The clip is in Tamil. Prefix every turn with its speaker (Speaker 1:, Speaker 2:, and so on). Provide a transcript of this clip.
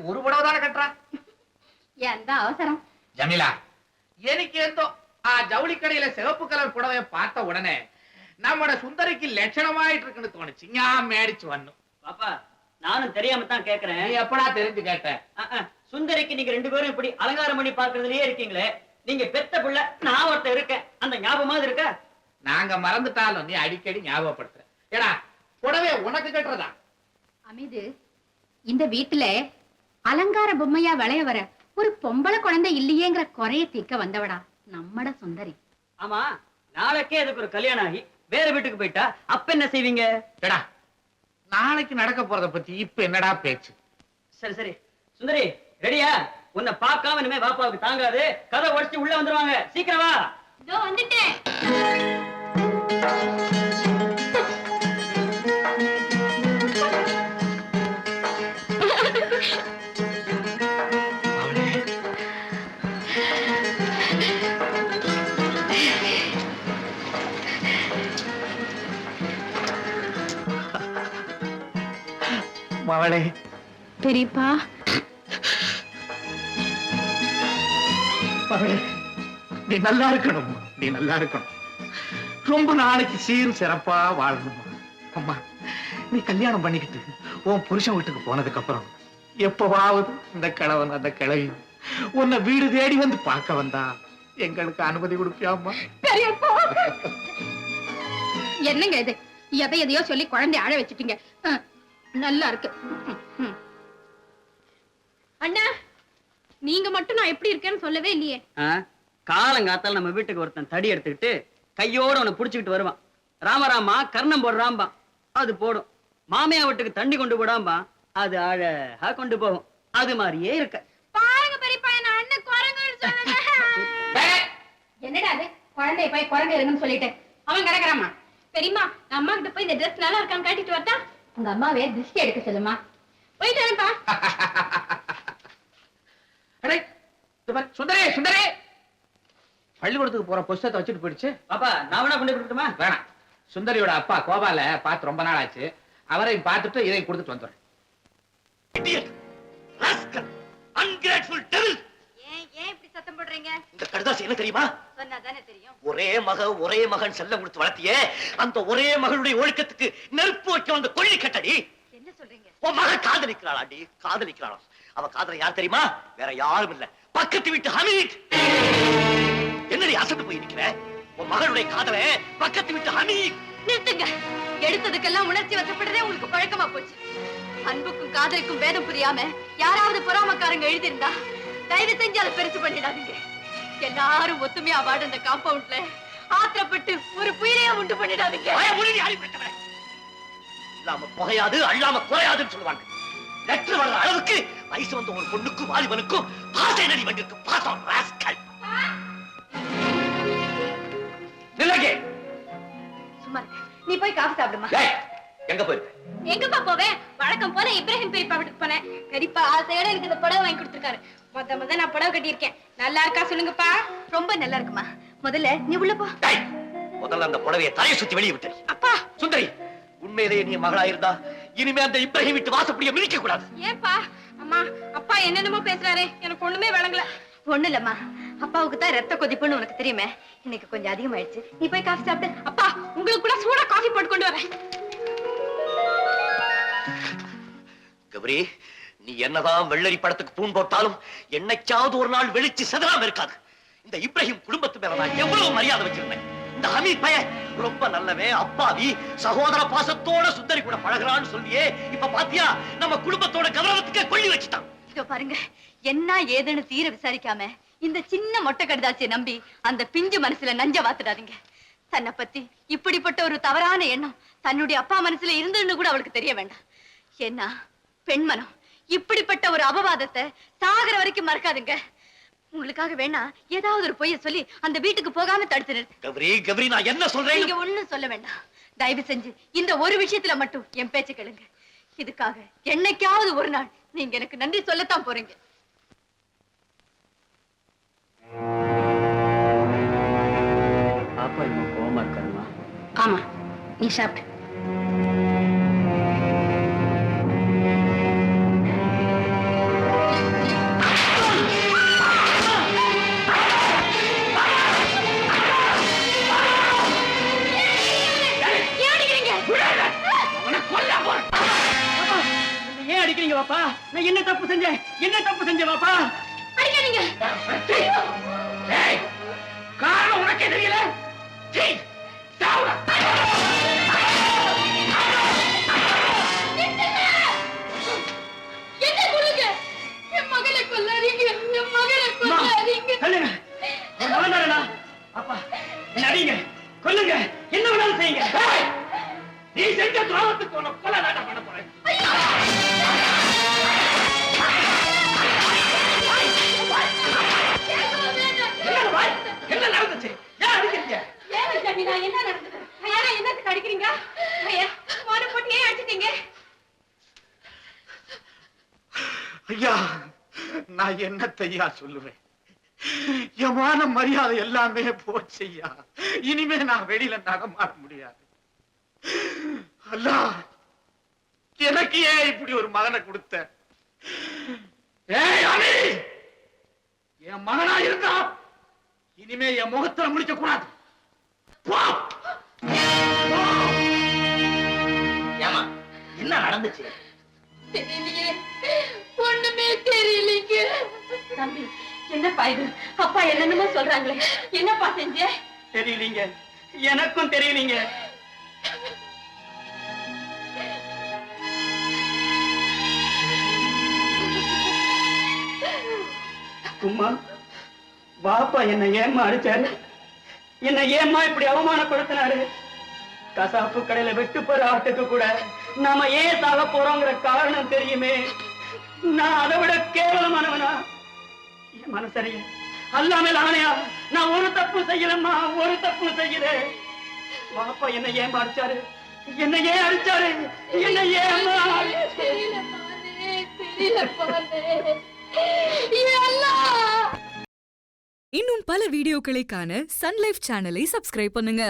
Speaker 1: ஒரு புடவை தானே கட்டுறா.
Speaker 2: எந்த அவசரம்
Speaker 1: ஜமீலா, எனக்கு ஏதோ ஜவுளி கடையில சிவப்பு கலர் புடவைய பார்த்த உடனே நம்மட சுந்தரிக்கு லட்சணமாயிட்டு இருக்குன்னு தோணுச்சு. ஞாபகம் மேடிச்சு வரணும்.
Speaker 3: பாப்பா, நானும் தெரியாம தான் கேக்குறேன்.
Speaker 1: நீ எப்படா தெரிஞ்சு கேட்ட?
Speaker 3: சுந்தரிக்கு நீங்க 2 பேரும் இப்படி அலங்காரம் பண்ணி பாக்குறதுலயே இருக்கீங்களே, நீங்க பெத்த புள்ள, நான் ஒருத்தர் இருக்கேன், அந்த ஞாபகமாவது இருக்க?
Speaker 1: நாங்க மறந்துட்டாலும் நீ அடிக்கடி ஞாபகப்படுத்துற. ஏடா புடவை உனக்கு கட்டுறதா?
Speaker 2: அமிது, இந்த வீட்டுல அலங்கார பொம்மையா விளைய வர ஒரு பொம்பளை குழந்தை இல்லையேங்கிற குறைய தீர்க்க வந்தவடா நம்மட சுந்தரி.
Speaker 3: ஆமா, நாளைக்கே அதுக்கு ஒரு கல்யாணம் ஆகி வேற வீட்டுக்கு போயிட்டா அப்ப என்ன செய்வீங்க?
Speaker 1: ஏடா, நாளைக்கு நடக்க போறத பத்தி இப்ப என்னடா பேச்சு?
Speaker 3: சரி சரி சுந்தரி, ரெடியா? உன்னை பார்க்காம இனிமே பாப்பாவுக்கு தாங்காது. கதை உடைச்சு உள்ள வந்துருவாங்க. சீக்கிரம் வா.
Speaker 2: இதோ வந்துட்டேன்.
Speaker 1: மவளே.
Speaker 2: பெரியப்பா.
Speaker 1: மவளே, நீ நல்லா இருக்கணும். நீ நல்லா இருக்கணும். ரொம்ப நாளைக்கு சீரும் சிறப்பா வாழணுமா. அம்மா, நீ கல்யாணம் பண்ணிக்கிட்டு உன் புருஷன் வீட்டுக்கு போனதுக்கு அப்புறம் எப்பவாவது இந்த கிழவன் அந்த கிழவி உன்னை வீடு தேடி வந்து பார்க்க வந்தா எங்களுக்கு அனுமதி கொடுப்பியாமா?
Speaker 2: பெரியப்பா, என்னங்க இது? எதையோ சொல்லி குழந்தை அழ வச்சுட்டீங்க. நல்லா இருக்கு. அண்ணா, நீங்க மட்டும் நான் எப்படி இருக்கேன்னு சொல்லவே இல்லையே.
Speaker 3: காலங்காத்தால நம்ம வீட்டுக்கு ஒருத்தன் தடி எடுத்துக்கிட்டு கையோட உன்னை புடிச்சுக்கிட்டு வருவான். ராமராமா கர்ணம் போடுறாம்பா, அது போடும். மாமியா வீட்டுக்கு தண்ணி கொண்டு போடாம்பா, அது அழகா கொண்டு போகும். அது மாதிரியே இருக்க.
Speaker 2: பாருங்க பெரியப்பா, என்ன அண்ணன் குரங்குன்னு சொன்னேன். என்னடா அது? குழந்தைய போய் குரங்கு இருங்கன்னு சொல்லிட்டு அவன் கிடக்குறாமா. பெரியமா, அம்மா கிட்ட போய் இந்த ட்ரெஸ் நல்லா இருக்கான்னு காட்டிட்டு வரட்டா? உங்க அம்மாவே திருஷ்டி எடுக்க சொல்லுமா. போயிட்டு வரேன்ப்பா.
Speaker 1: சுந்தரே, சுந்தரே, பள்ளிக்கூடத்துக்கு போற புஸ்தகத்தை வச்சுட்டு போயிடுச்சு.
Speaker 3: பாப்பா, நான் வேணா கொண்டு கொடுத்துமா?
Speaker 1: வேணாம். சுந்தரியோட அப்பா கோபால பார்த்து ரொம்ப நாள் ஆச்சு. அவரையும் பார்த்துட்டு இதை கொடுத்துட்டு வந்துடுறேன்.
Speaker 2: ஏன் இப்படி சத்தம் போடுறீங்க?
Speaker 4: இந்த கடுதாசி என்ன தெரியுமா?
Speaker 2: சொன்னாதானே தெரியும்.
Speaker 4: ஒரே மகன் செல்லம் கொடுத்து வளர்த்தியே, அந்த ஒரே மகளுடைய ஒழுக்கத்துக்கு நெருப்பு வைக்க வந்த கொள்ளி கட்டடி.
Speaker 2: என்ன சொல்றீங்க?
Speaker 4: உன் மகன் காதலிக்கிறாளாடி, காதலிக்கிறாளாம். அவ காதலை யார் தெரியுமா? வேற யாரும் இல்ல, பக்கத்து வீட்டு ஹமீத். என்னடி அசட்டு போய் இருக்கிற? உன் மகளுடைய காதலை பக்கத்து வீட்டு ஹமீத்.
Speaker 2: நிறுத்துங்க. எடுத்ததுக்கெல்லாம் உணர்ச்சி வசப்படுறதே உங்களுக்கு பழக்கமா போச்சு. அன்புக்கும் காதலுக்கும் வேதம் புரியாம யாராவது பொறாமக்காரங்க எழுதியிருந்தா தயவு செஞ்சு அதை பெருசு பண்ணிடாதீங்க. எல்லாரும் ஒத்துமையா வாட அந்த காம்பவுண்ட்ல ஆத்திரப்பட்டு ஒரு புயலையா உண்டு பண்ணிடாதீங்க.
Speaker 4: இல்லாம புகையாது அல்லாம குறையாதுன்னு சொல்லுவாங்க. லெட்டர் வர்ற அளவுக்கு வயசு வந்த ஒரு பொண்ணுக்கும் வாலிபனுக்கும் பாசை நடி வந்திருக்கு. பாசம் ராஸ்கல். நில்லங்க.
Speaker 2: சும்மா நீ போய் காஃபி சாப்பிடுமா.
Speaker 4: எங்க போயிருக்க?
Speaker 2: எங்கப்பா போவேன்? வழக்கம் போல இப்ராஹிம் பெரியப்பா வீட்டுக்கு போனேன். பெரியப்பா ஆசையோட எனக்கு இந்த புடவை வாங்கி கொடுத்துருக்காரு. முத நான் புடவை கட்டியிருக்கேன். நல்லா இருக்கா சொல்லுங்கப்பா. ரொம்ப நல்லா இருக்குமா. முதல்ல நீ உள்ள போ.
Speaker 4: முதல்ல அந்த புடவையை தலையை சுத்தி வெளியே விட்டு.
Speaker 2: அப்பா.
Speaker 4: சுந்தரி, உண்மையிலேயே நீ மகளா இருந்தா இனிமே அந்த இப்ராஹிம் வீட்டு வாசப்படியை மிதிக்க கூடாது.
Speaker 2: ஏன்பா? அம்மா, அப்பா என்னென்னமோ பேசுறாரு, எனக்கு ஒண்ணுமே விளங்கல. ஒண்ணு இல்லம்மா, அப்பாவுக்கு தான் ரத்த கொதிப்புன்னு உனக்கு தெரியுமே, இன்னைக்கு கொஞ்சம் அதிகமாயிடுச்சு. நீ போய் காஃபி சாப்பிட்டு. அப்பா, உங்களுக்கு கூட சூடா காஃபி போட்டு கொண்டு வரேன்.
Speaker 4: கௌரி, நீ என்னதான் வெள்ளரி படத்துக்கு பூன் போட்டாலும் என்னைக்காவது ஒரு நாள் வெளிச்சு செதறாம இருக்காது. இந்த இப்ராஹிம் குடும்பத்து மேல நான் எவ்வளவு மரியாதை வச்சிருந்தேன். இந்த ஹமீத் பையன் ரொம்ப நல்லவே, அப்பாவி, சகோதர பாசத்தோட சுந்தரி கூட பழகுறான்னு சொல்லியே இப்ப பாத்தியா நம்ம குடும்பத்தோட கௌரவத்துக்கே கொள்ளி வச்சுட்டான்.
Speaker 2: இதோ பாருங்க, என்ன ஏதுன்னு தீர விசாரிக்காம இந்த சின்ன மொட்டை கடிதாச்சியை நம்பி அந்த பிஞ்சு மனசுல நஞ்ச வாத்துடாதீங்க. தன்னை பத்தி இப்படிப்பட்ட ஒரு தவறான எண்ணம் தன்னுடைய அப்பா மனசுல இருந்துன்னு கூட அவளுக்கு தெரிய வேண்டாம். ஏன்னா பெண்மனம் இப்படிப்பட்ட ஒரு அபவாதத்தை சாகர வரைக்கும் மறக்காதுங்க. உங்களுக்காக வேணா ஏதாவது ஒரு பொய்ய சொல்லி அந்த வீட்டுக்கு போகாம தடுத்து நிறுத்து.
Speaker 4: கௌரி, நான் என்ன சொல்றேன்?
Speaker 2: நீங்க ஒண்ணும் சொல்ல வேண்டாம். தயவு செஞ்சு இந்த ஒரு விஷயத்துல மட்டும் என் பேச்சு கேளுங்க. இதுக்காக என்னைக்காவது ஒரு நாள் நீங்க எனக்கு நன்றி சொல்லத்தான் போறீங்க.
Speaker 3: பாப்பா இன்னும் கோவமா இருக்காருமா?
Speaker 2: ஆமா, நீ சாப்பிடு.
Speaker 3: அடிக்கிறீங்க பாப்பா? நான் என்ன தப்பு செஞ்சேன்? என்ன தப்பு செஞ்சேன் பாப்பா?
Speaker 2: அடிக்காதீங்க.
Speaker 1: ஏய், காரணம் உனக்கே தெரியல. சீ, சாவுடா.
Speaker 2: என்ன கொல்லுங்க? என் மகளை கொல்லாதீங்க. என் மகளை கொல்லாதீங்க.
Speaker 3: சொல்லுங்க. அப்பா என்ன அடிங்க, கொல்லுங்க, என்ன வேணாலும் செய்யுங்க.
Speaker 1: ஏய், நீ செஞ்ச துரோகத்துக்கு உன்னை கொலை வேண்டாம் பண்ண போறேன். என்ன நடந்துச்சு? ஏன் அடிக்கிறீங்க?
Speaker 2: ஏன் சாமி, நான் என்ன நடந்தது? ஐயா, என்னத்துக்கு அடிக்கிறீங்க? ஐயா, மோனை போட்டு ஏன் அடிச்சிட்டீங்க?
Speaker 1: ஐயா, நான் என்னத்தையா சொல்லுவேன்? என் மான மரியாதை எல்லாமே போச்சு ஐயா. இனிமே நான் வெளியில நடமாட முடியாது. அல்லாஹ், எனக்கு ஏன் இப்படி ஒரு மகனை கொடுத்த? ஏய் அலி, என் மகனா இருந்தா இனிமே என் முகத்துல முடிக்க கூடாது. போ. போ.
Speaker 4: ஏமா என்ன நடந்துச்சு?
Speaker 2: தெரியலையே, ஒண்ணுமே தெரியலீங்க. தம்பி, என்னப்பா இது? அப்பா என்னென்னமோ சொல்றாங்களே, என்னப்பா செஞ்ச?
Speaker 3: தெரியலீங்க, எனக்கும் தெரியலீங்க. அம்மா, பாப்பா என்ன ஏம்மா அடிச்சாரு? என்ன ஏம்மா இப்படி அவமானப்படுத்தினாரு? கசாப்பு கடையில வெட்டு போற ஆட்டுக்கு கூட நாம ஏன் சாக போறோங்கிற காரணம் தெரியுமே. நான் அதை விட கேவலமானவனா? என் மனசரிய அல்லாமல் ஆணையா, நான் ஒரு தப்பு செய்யலம்மா, ஒரு தப்பு செய்யல. பாப்பா என்ன ஏன் அடிச்சாரு? என்ன ஏன் அடிச்சாரு? என்ன ஏம்மா?
Speaker 5: இன்னும் பல வீடியோக்களை காண சன் லைஃப் சேனலை சப்ஸ்கிரைப் பண்ணுங்க.